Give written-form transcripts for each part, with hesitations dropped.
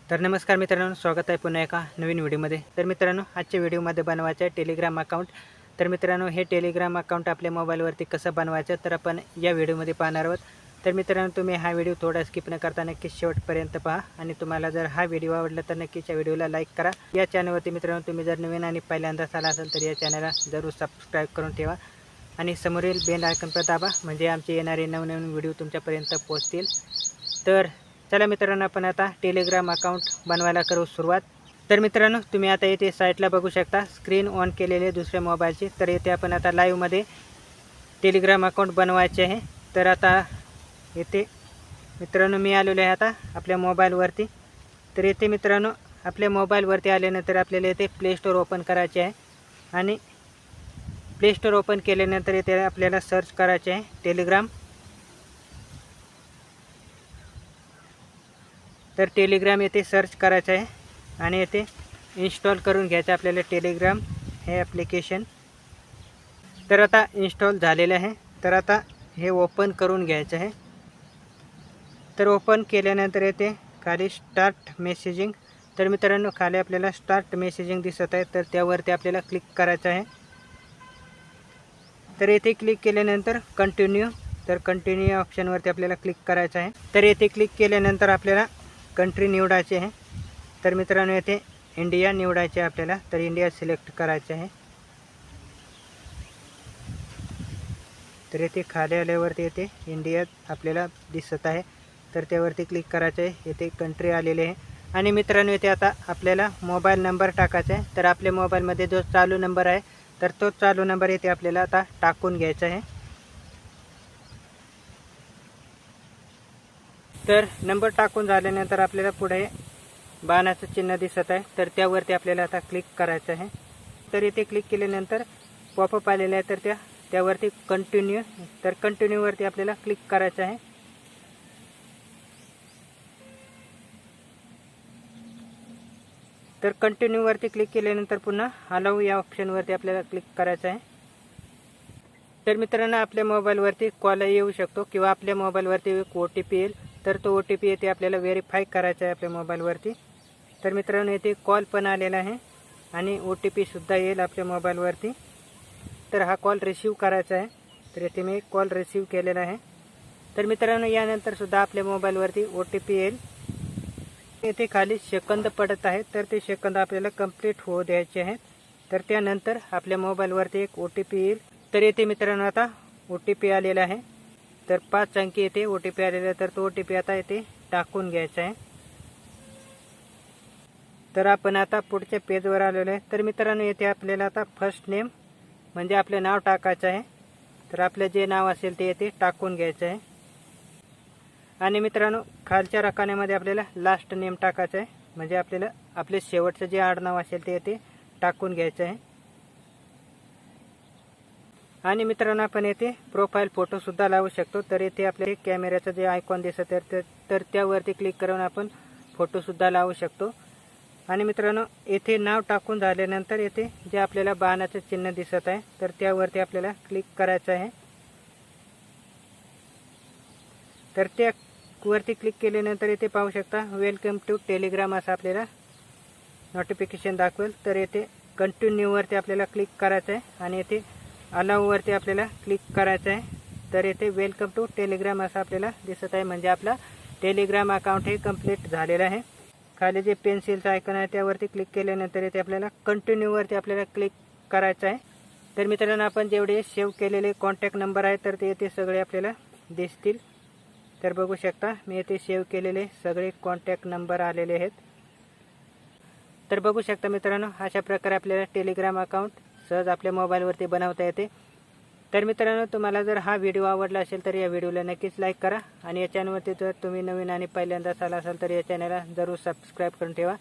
तर नमस्कार मित्रांनो, स्वागत आहे पुन्हा एका नवीन व्हिडिओमध्ये। तर मित्रांनो, आजच्या व्हिडिओमध्ये बनवायचं आहे टेलिग्राम अकाउंट। तर मित्रांनो, हे टेलिग्राम अकाउंट आपल्या मोबाईलवरती कसं बनवायचं तर आपण या व्हिडिओमध्ये पाहणार आहोत। तर मित्रांनो, तुम्ही हा व्हिडिओ थोडा स्किप न करता नक्कीच शेवटपर्यंत पहा आणि तुम्हाला जर हा व्हिडिओ आवडला तर नक्कीच या व्हिडिओला लाईक करा। या चॅनलवरती मित्रांनो तुम्ही जर नवीन आणि पहिल्यांदाच आला असाल तर या चॅनलला जरूर सबस्क्राईब करून ठेवा आणि समोरील बेल आयकॉन पर दाबा म्हणजे आमचे येणारे नवनवीन व्हिडिओ तुमच्यापर्यंत पोहोचतील। तर चला मित्रांनो, आपण आता टेलिग्राम अकाउंट बनवायला करू सुरुवात। तर मित्रांनो, तुम्ही आता इथे साईटला बघू शकता स्क्रीन ऑन केलेले दुसऱ्या मोबाईलची। तर इथे आपण आता लाईव्हमध्ये टेलिग्राम अकाउंट बनवायचे आहे। तर आता इथे मित्रांनो मी आलेलो आहे आता आपल्या मोबाईलवरती। तर इथे मित्रांनो आपल्या मोबाईलवरती आल्यानंतर आपल्याला इथे प्ले स्टोअर ओपन करायचे आहे आणि प्ले स्टोअर ओपन केल्यानंतर इथे आपल्याला सर्च करायचे आहे टेलिग्राम। तर टेलिग्राम येथे सर्च करायचं आहे आणि येथे इन्स्टॉल करून घ्यायचं आपल्याला टेलिग्राम हे ॲप्लिकेशन। तर आता इन्स्टॉल झालेलं आहे। तर आता हे ओपन करून घ्यायचं आहे। तर ओपन केल्यानंतर येथे खाली स्टार्ट मेसेजिंग, तर मित्रांनो खाली आपल्याला स्टार्ट मेसेजिंग दिसत आहे, तर त्यावरती आपल्याला क्लिक करायचं आहे। तर येथे क्लिक केल्यानंतर कंटिन्यू, तर कंटिन्यू या ऑप्शनवरती आपल्याला क्लिक करायचं आहे। तर येथे क्लिक केल्यानंतर आपल्याला कंट्री निवडायची आहे। तर मित्रांनो येथे इंडिया निवडायचे आपल्याला, तर इंडिया सिलेक्ट करायचे आहे। तर येथे खाली आल्यावरती येथे इंडिया आपल्याला दिसत आहे, तर त्यावरती क्लिक करायचं आहे। येथे कंट्री आलेले आहे आणि मित्रांनो येथे आता आपल्याला मोबाईल नंबर टाकायचा आहे। तर आपल्या मोबाईलमध्ये जो चालू नंबर आहे तर तो चालू नंबर येथे आपल्याला आता टाकून घ्यायचा आहे। तर नंबर टाकून झाल्यानंतर आपल्याला पुढे बाणाचं चिन्ह दिसत आहे, तर त्यावरती आपल्याला आता क्लिक करायचं आहे। तर इथे क्लिक केल्यानंतर पॉपअप आलेला आहे, तर त्यावरती कंटिन्यू, तर कंटिन्यूवरती आपल्याला क्लिक करायचं आहे। तर कंटिन्यूवरती क्लिक केल्यानंतर पुन्हा अलाऊ या ऑप्शनवरती आपल्याला क्लिक करायचं आहे। तर मित्रांनो आपल्या मोबाईलवरती कॉल येऊ शकतो किंवा आपल्या मोबाईलवरती एक OTP येईल, तर तो OTP येथे आपल्याला व्हेरीफाय करायचा आहे आपल्या मोबाईलवरती। तर मित्रांनो येथे कॉल पण आलेला आहे आणि OTP सुद्धा येईल आपल्या मोबाईलवरती। तर हा कॉल रिसीव करायचा आहे, तर येथे मी कॉल रिसीव केलेला आहे। तर मित्रांनो यानंतर सुद्धा आपल्या मोबाईलवरती OTP येईल। येथे खाली सेकंद पडत आहे, तर ते सेकंद आपल्याला कंप्लीट होऊ द्यायचे आहेत। तर त्यानंतर आपल्या मोबाईलवरती एक OTP येईल। तर येथे मित्रांनो आता OTP आलेला आहे, तर 5 अंकी येथे OTP आलेला आहे, तर तो OTP आता येथे टाकून घ्यायचा आहे। तर आपण आता पुढच्या पेजवर आलेलो आहे। तर मित्रांनो येथे आपल्याला आता फर्स्ट नेम म्हणजे आपले नाव टाकायचं आहे। तर आपलं जे नाव असेल ते येथे टाकून घ्यायचं आहे आणि मित्रांनो खालच्या रकान्यामध्ये आपल्याला लास्ट नेम टाकायचं आहे, म्हणजे आपल्याला आपले शेवटचं जे आडनाव असेल ते येथे टाकून घ्यायचं आहे। आणि मित्रांनो आपण येथे प्रोफाईल फोटो सुद्धा लावू शकतो। तर येथे आपल्या कॅमेऱ्याचं जे आयकॉन दिसत आहे तर त्यावरती क्लिक करून आपण फोटो सुद्धा लावू शकतो। आणि मित्रांनो येथे नाव टाकून झाल्यानंतर येथे जे आपल्याला बाणाचं चिन्ह दिसत आहे तर त्यावरती आपल्याला क्लिक करायचं आहे। तर त्यावरती क्लिक केल्यानंतर येथे पाहू शकता वेलकम टू टेलिग्राम असं आपल्याला नोटिफिकेशन दाखवेल। तर येथे कंटिन्यूवरती आपल्याला क्लिक करायचं आहे आणि येथे अलाऊवरती आपल्याला क्लिक करायचं आहे। तर येथे वेलकम टू टेलिग्राम असं आपल्याला दिसत आहे, म्हणजे आपला टेलिग्राम अकाउंट हे कंप्लीट झालेलं आहे। खाली जे पेन्सिलचं आयकॉन आहे त्यावरती क्लिक केल्यानंतर येथे आपल्याला कंटिन्यूवरती आपल्याला क्लिक करायचं आहे। तर मित्रांनो आपण जेवढे सेव्ह केलेले कॉन्टॅक्ट नंबर आहे तर ते येथे सगळे आपल्याला दिसतील। तर बघू शकता मी येथे सेव्ह केलेले सगळे कॉन्टॅक्ट नंबर आलेले आहेत। तर बघू शकता मित्रांनो अशा प्रकारे आपल्याला टेलिग्राम अकाउंट सहज आपल्या मोबाईलवरती बनवता येते। तर मित्रांनो तुम्हाला जर हा व्हिडिओ आवडला असेल तर या व्हिडिओला नक्कीच लाईक करा आणि या चॅनलवरती जर तुम्ही नवीन आणि पहिल्यांदाच आला असाल तर या चॅनलला जरूर सबस्क्राईब करून ठेवा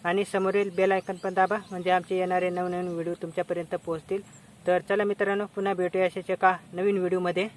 आणि समोरील बेल आयकॉन पण दाबा म्हणजे आमचे येणारे नवनवीन व्हिडिओ तुमच्यापर्यंत पोहोचतील। तर चला मित्रांनो पुन्हा भेटूया अशाच एका नवीन व्हिडिओमध्ये।